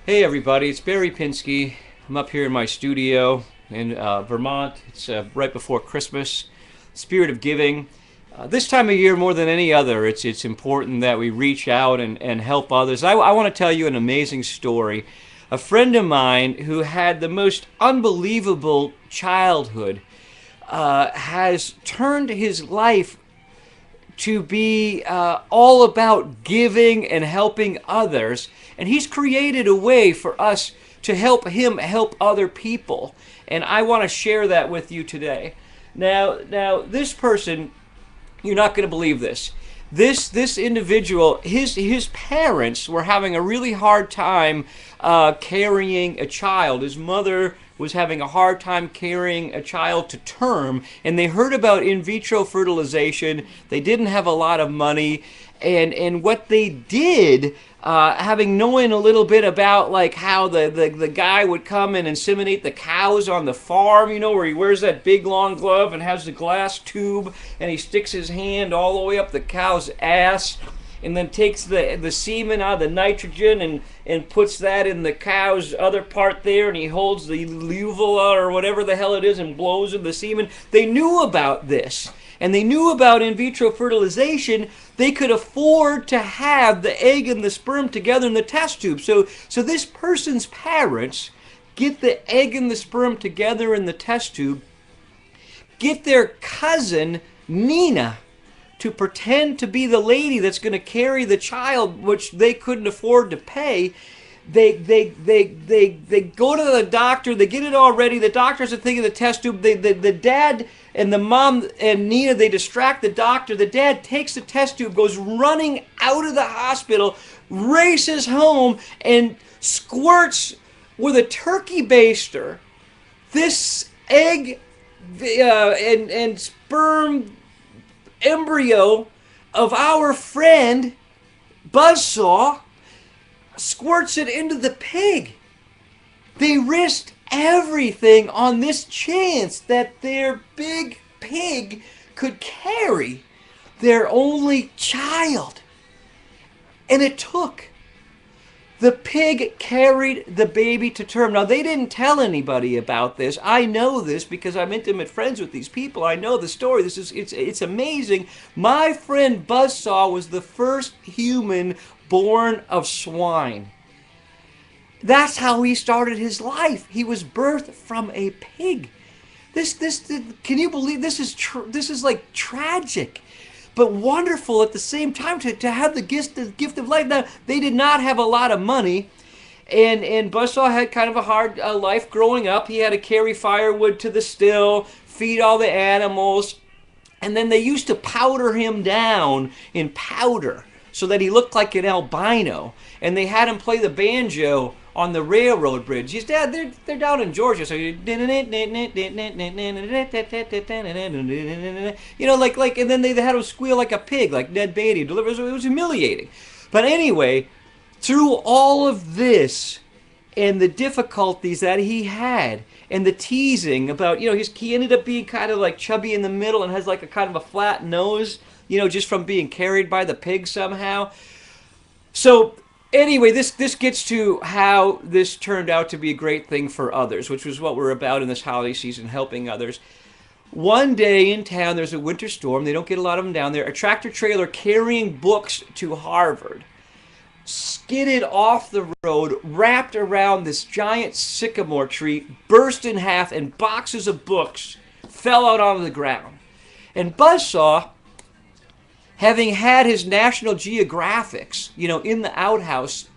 Hey everybody, it's Barry Pinske. I'm up here in my studio in Vermont. It's right before Christmas. Spirit of giving. This time of year, more than any other, it's important that we reach out and help others. I want to tell you an amazing story. A friend of mine who had the most unbelievable childhood has turned his life to be all about giving and helping others. And he's created a way for us to help him help other people. And I want to share that with you today. Now, this person, you're not going to believe this. This individual, his parents were having a really hard time carrying a child. His mother was having a hard time carrying a child to term, and they heard about in vitro fertilization. They didn't have a lot of money, and what they did, having knowing a little bit about like how the guy would come and inseminate the cows on the farm, where he wears that big long glove and has the glass tube, and he sticks his hand all the way up the cow's ass, and then takes the semen out of the nitrogen and puts that in the cow's other part there, and he holds the uvula or whatever the hell it is and blows in the semen. They knew about this, and they knew about in vitro fertilization. They could afford to have the egg and the sperm together in the test tube. So this person's parents get the egg and the sperm together in the test tube, get their cousin Nina to pretend to be the lady that's going to carry the child, which they couldn't afford to pay. They go to the doctor. They get it all ready. The doctors are thinking the test tube. The dad and the mom and Nina, they distract the doctor. The dad takes the test tube, goes running out of the hospital, races home, and squirts with a turkey baster this egg and sperm embryo of our friend Buzzsaw, squirts it into the pig. They risked everything on this chance that their big pig could carry their only child. And it took. The pig carried the baby to term. Now, they didn't tell anybody about this. I know this because I'm intimate friends with these people. I know the story. It's amazing. My friend Buzzsaw was the first human born of swine. That's how he started his life. He was birthed from a pig. Can you believe this is like tragic, but wonderful at the same time to have the gift of life. Now, they did not have a lot of money, and Buzzsaw had kind of a hard life growing up. He had to carry firewood to the still, feed all the animals, and then they used to powder him down in powder so that he looked like an albino, and they had him play the banjo on the railroad bridge. His dad, they're down in Georgia, so like, and then they had him squeal like a pig, like Ned Beatty delivers. It was humiliating. But anyway, through all of this and the difficulties that he had and the teasing about, he ended up being kind of like chubby in the middle and has like a kind of a flat nose, just from being carried by the pig somehow. So anyway, this gets to how this turned out to be a great thing for others, which was what we're about in this holiday season, helping others. One day in town, there's a winter storm. They don't get a lot of them down there. A tractor trailer carrying books to Harvard skidded off the road, wrapped around this giant sycamore tree, burst in half, and boxes of books fell out onto the ground. And Buzzsaw, having had his National Geographics, in the outhouse,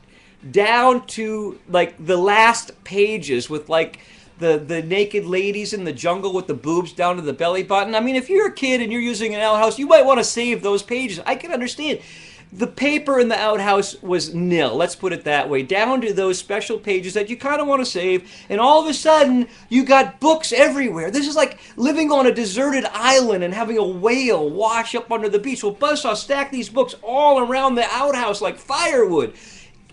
down to like the last pages with like the naked ladies in the jungle with the boobs down to the belly button. I mean, if you're a kid and you're using an outhouse, you might want to save those pages. I can understand. The paper in the outhouse was nil, let's put it that way, down to those special pages that you kind of want to save, and all of a sudden, you got books everywhere. This is like living on a deserted island and having a whale wash up under the beach. Well, Buzzsaw stacked these books all around the outhouse like firewood,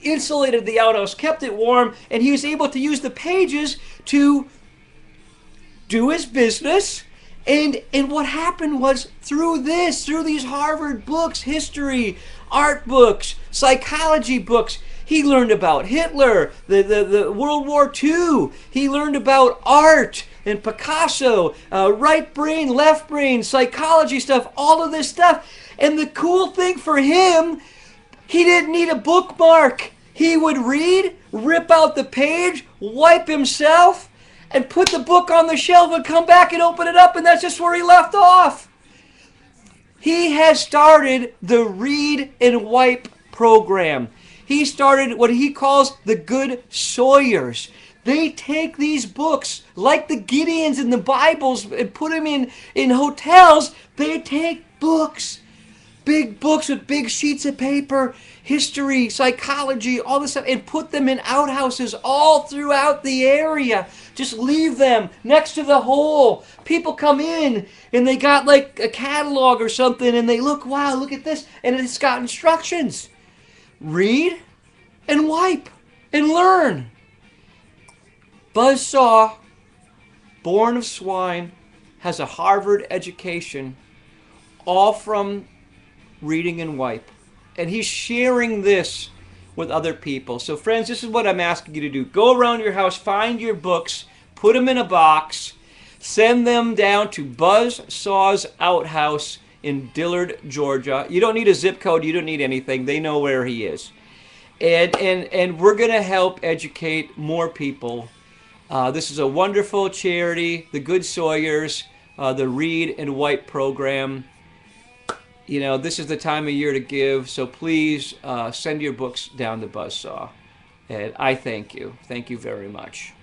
insulated the outhouse, kept it warm, and he was able to use the pages to do his business. And what happened was through these Harvard books, history, art books, psychology books, He learned about Hitler, the World War II. He learned about art and Picasso, right brain, left brain, psychology stuff, all of this stuff. And the cool thing for him, he didn't need a bookmark. He would read, rip out the page, wipe himself, and put the book on the shelf and come back and open it up, and that's just where he left off. He has started the Read and Wipe program. He started what he calls the Good Sawyers. They take these books, like the Gideons in the Bibles, and put them in hotels. They take books, big books with big sheets of paper, history, psychology, all this stuff, and put them in outhouses all throughout the area. Just leave them next to the hole. People come in and they got like a catalog or something and they look, wow, look at this. And it's got instructions. Read and wipe and learn. Buzzsaw, born of swine, has a Harvard education, all from reading and wipe. And he's sharing this with other people. So friends, this is what I'm asking you to do. Go around your house, find your books, put them in a box, send them down to Buzzsaw's Outhouse in Dillard, Georgia. You don't need a zip code, you don't need anything. They know where he is. And we're going to help educate more people. This is a wonderful charity, the Good Sawyers, the Read and Wipe program. You know, this is the time of year to give, so please send your books down to Buzzsaw. And I thank you. Thank you very much.